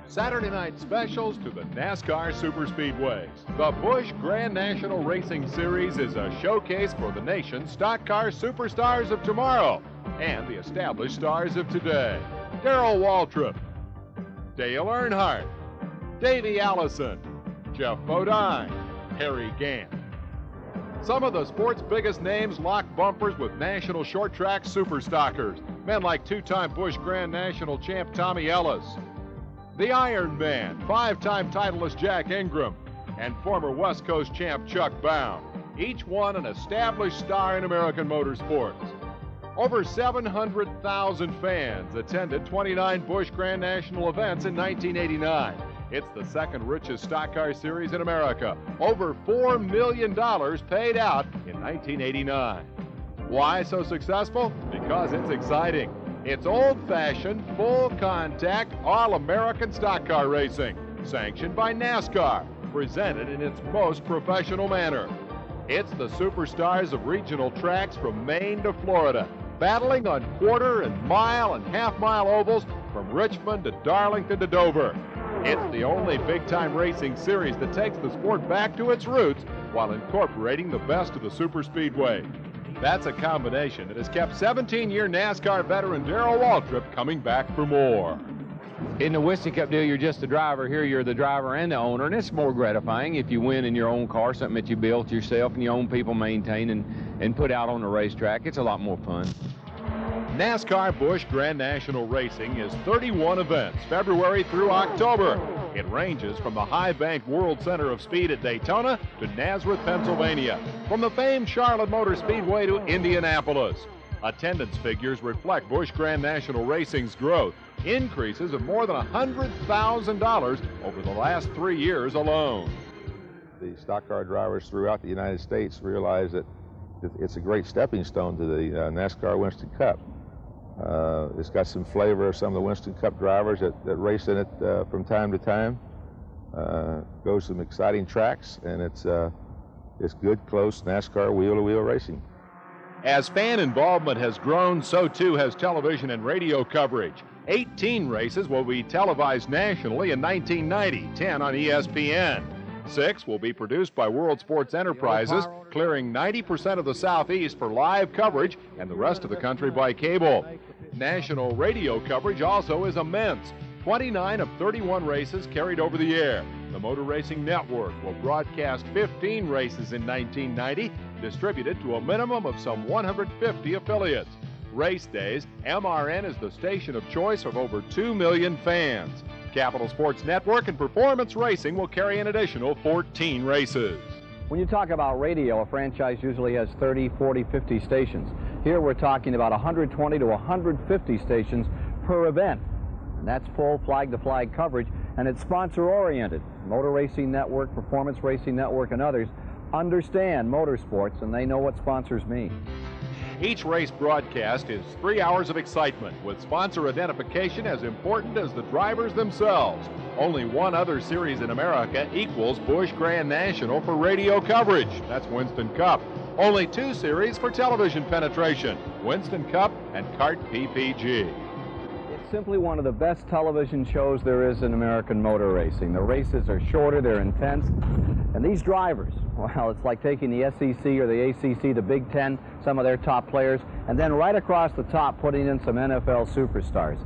Saturday night specials to the NASCAR Superspeedways. The Busch Grand National Racing Series is a showcase for the nation's stock car superstars of tomorrow and the established stars of today. Darrell Waltrip, Dale Earnhardt, Davey Allison, Jeff Bodine, Harry Gant. Some of the sport's biggest names lock bumpers with national short track superstockers. Men like two-time Busch Grand National champ Tommy Ellis, the Iron Man, five-time titleist Jack Ingram, and former West Coast champ Chuck Bown, each one an established star in American motorsports. Over 700,000 fans attended 29 Busch Grand National events in 1989. It's the second richest stock car series in America. Over $4 million paid out in 1989. Why so successful? Because it's exciting. It's old-fashioned, full-contact, all-American stock car racing, sanctioned by NASCAR, presented in its most professional manner. It's the superstars of regional tracks from Maine to Florida, battling on quarter and mile and half-mile ovals from Richmond to Darlington to Dover. It's the only big-time racing series that takes the sport back to its roots while incorporating the best of the superspeedway. That's a combination that has kept 17-year NASCAR veteran Darrell Waltrip coming back for more. In the Winston Cup deal, you're just the driver. Here, you're the driver and the owner, and it's more gratifying if you win in your own car, something that you built yourself and your own people maintain and put out on the racetrack. It's a lot more fun. NASCAR Busch Grand National Racing is 31 events, February through October. It ranges from the High Bank World Center of Speed at Daytona to Nazareth, Pennsylvania, from the famed Charlotte Motor Speedway to Indianapolis. Attendance figures reflect Busch Grand National Racing's growth, increases of more than $100,000 over the last 3 years alone. The stock car drivers throughout the United States realize that it's a great stepping stone to the NASCAR Winston Cup. It's got some flavor of some of the Winston Cup drivers that race in it from time to time. Goes some exciting tracks, and it's good, close NASCAR wheel-to-wheel racing. As fan involvement has grown, so too has television and radio coverage. 18 races will be televised nationally in 1990, 10 on ESPN. 6 will be produced by World Sports Enterprises, clearing 90% of the Southeast for live coverage and the rest of the country by cable. National radio coverage also is immense. 29 of 31 races carried over the air. The Motor Racing Network will broadcast 15 races in 1990, distributed to a minimum of some 150 affiliates. Race days, MRN is the station of choice of over 2 million fans. Capital Sports Network and Performance Racing will carry an additional 14 races. When you talk about radio, a franchise usually has 30, 40, 50 stations. Here we're talking about 120 to 150 stations per event. And that's full flag-to-flag coverage, and it's sponsor-oriented. Motor Racing Network, Performance Racing Network, and others understand motorsports, and they know what sponsors mean. Each race broadcast is 3 hours of excitement, with sponsor identification as important as the drivers themselves. Only one other series in America equals Busch Grand National for radio coverage. That's Winston Cup. Only 2 series for television penetration, Winston Cup and Kart PPG. It's simply one of the best television shows there is in American motor racing. The races are shorter, they're intense, and these drivers, well, it's like taking the SEC or the ACC, the Big Ten, some of their top players, and then right across the top putting in some NFL superstars.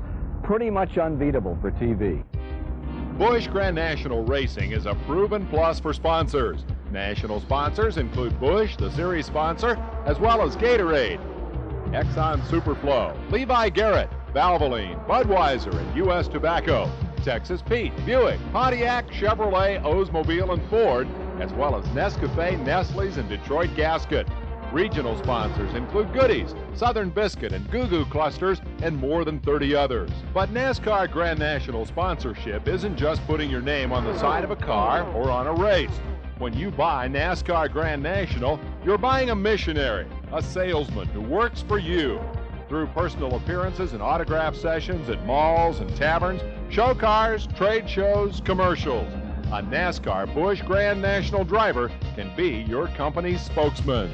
Pretty much unbeatable for TV. Busch Grand National Racing is a proven plus for sponsors. National sponsors include Busch, the series sponsor, as well as Gatorade, Exxon Superflow, Levi Garrett, Valvoline, Budweiser, and U.S. Tobacco, Texas Pete, Buick, Pontiac, Chevrolet, Oldsmobile, and Ford, as well as Nescafe, Nestle's, and Detroit Gasket. Regional sponsors include Goodies, Southern Biscuit, and Goo Goo Clusters, and more than 30 others. But NASCAR Grand National sponsorship isn't just putting your name on the side of a car or on a race. When you buy NASCAR Grand National, you're buying a missionary, a salesman who works for you. Through personal appearances and autograph sessions at malls and taverns, show cars, trade shows, commercials, a NASCAR Busch Grand National driver can be your company's spokesman.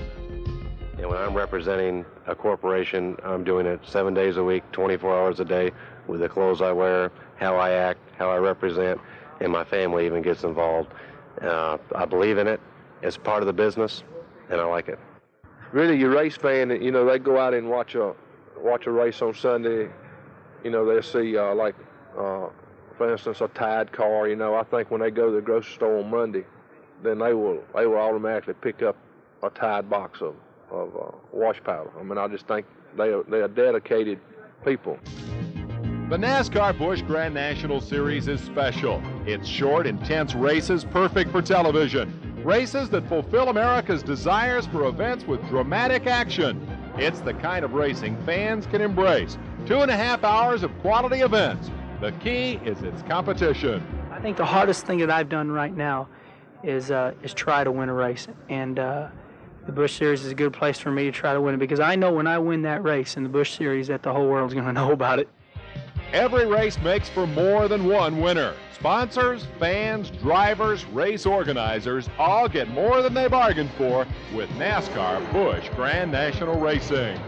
And when I'm representing a corporation, I'm doing it 7 days a week, 24 hours a day, with the clothes I wear, how I act, how I represent, and my family even gets involved. I believe in it. It's part of the business, and I like it. Really, your race fan, you know, they go out and watch a race on Sunday. You know, they'll see for instance, a Tide car. You know, I think when they go to the grocery store on Monday, then they will automatically pick up a Tide box of wash powder. I mean, I just think they are dedicated people. The NASCAR Busch Grand National Series is special. It's short, intense races perfect for television. Races that fulfill America's desires for events with dramatic action. It's the kind of racing fans can embrace. 2.5 hours of quality events. The key is its competition. I think the hardest thing that I've done right now is try to win a race. And the Busch Series is a good place for me to try to win it, because I know when I win that race in the Busch Series that the whole world's going to know about it. Every race makes for more than one winner. Sponsors, fans, drivers, race organizers all get more than they bargained for with NASCAR Busch Grand National Racing.